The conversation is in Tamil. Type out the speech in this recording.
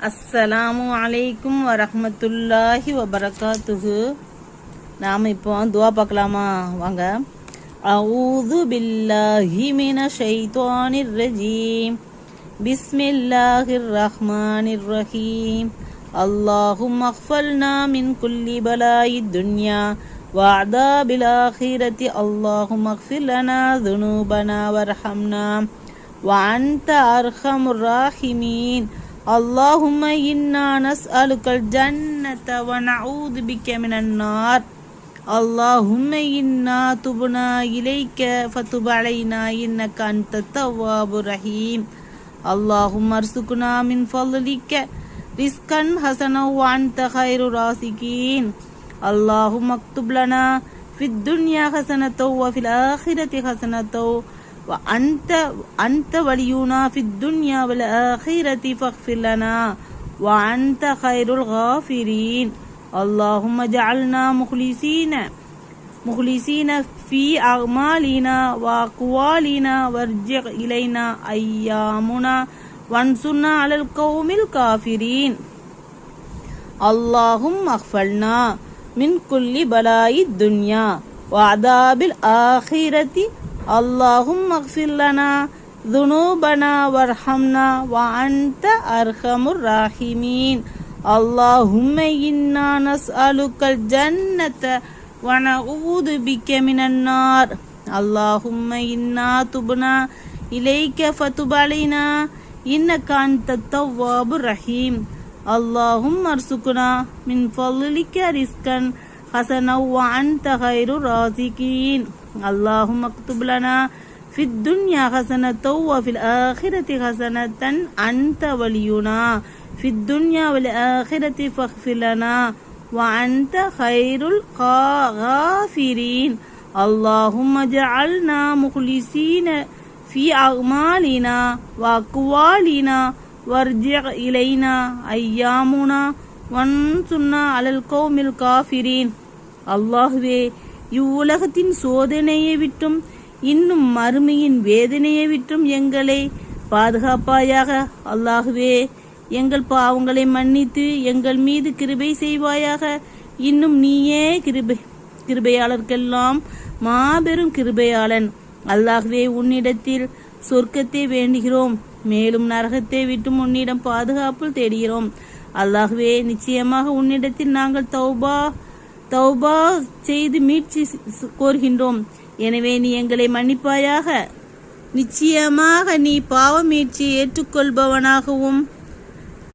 அஸ்ஸலாமு அலைக்கும் வரஹ்மத்துல்லாஹி வபரகாத்துஹு. நாம் இப்போ துவா பார்க்கலாமா? வாங்க. அஊது பில்லாஹி மினஷ் ஷைத்தானிர் ரஜீம். பிஸ்மில்லாஹிர் ரஹ்மானிர் ரஹீம். அல்லாஹும்ம அக்ஃபல்னா மின் குல்லி பலாயித் துன்யா வஅதாபில் ஆখিরাতি. அல்லாஹும்ம அக்ஃபிர் லனா ذுனூபனா வர்ஹம்னா வஅன்த அர்ஹமுர் ராஹிமீன். اللهم إنا نسألك الجنة ونعوذ بك من النار. اللهم إنا تبنا إليك فتب علينا إنك أنت التواب الرحيم. اللهم ارزقنا من فضلك رزقا حسنا وأنت خير الرازقين. اللهم اكتب لنا في الدنيا حسنة وفي الآخرة حسنة وأنت ولينا في الدنيا والآخرة فاغفر لنا وأنت خير الغافرين. اللهم اجعلنا مخلصين في أعمالنا وأقوالنا وارجع إلينا أيامنا وانصرنا على القوم الكافرين. اللهم اغفرنا من كل بلاء الدنيا وعذاب الآخرة. اللهم اغفر لنا ذنوبنا وارحمنا وأنت أرحم الراحمين. اللهم إنا نسألك الجنة ونعوذ بك من النار. اللهم إنا تبنا إليك فتب علينا إنك أنت التواب الرحيم. اللهم ارزقنا من فضلك رزقا حسنا وأنت خير الرازقين. اللهم اكتب لنا في الدنيا حسنة وفي الآخرة حسنة أنت ولينا في الدنيا والآخرة فاغفر لنا وأنت خير الغافرين. اللهم اجعلنا مخلصين في أعمالنا وأقوالنا وارجع إلينا أيامنا وانصرنا على القوم الكافرين. அல்லாஹ்வே, இவ்வுலகத்தின் சோதனையை விட்டும் இன்னும் மறுமையின் வேதனையை விட்டும் எங்களை பாதுகாப்பாயாக. அல்லாஹ்வே, எங்கள் பாவங்களை மன்னித்து எங்கள் மீது கிருபை செய்வாயாக. இன்னும் நீயே கிருபையாளர்க்கெல்லாம் மாபெரும் கிருபையாளன். அல்லாஹ்வே, உன்னிடத்தில் சொர்க்கத்தை வேண்டுகிறோம், மேலும் நரகத்தை விட்டும் உன்னிடம் பாதுகாப்பு தேடுகிறோம். அல்லாஹ்வே, நிச்சயமாக உன்னிடத்தில் நாங்கள் தௌபா செய்து மீட்சி கோருகின்றோம். எனவே நீ எங்களை மன்னிப்பாயாக. நிச்சயமாக நீ பாவ மீட்சி ஏற்றுக்கொள்பவனாகவும்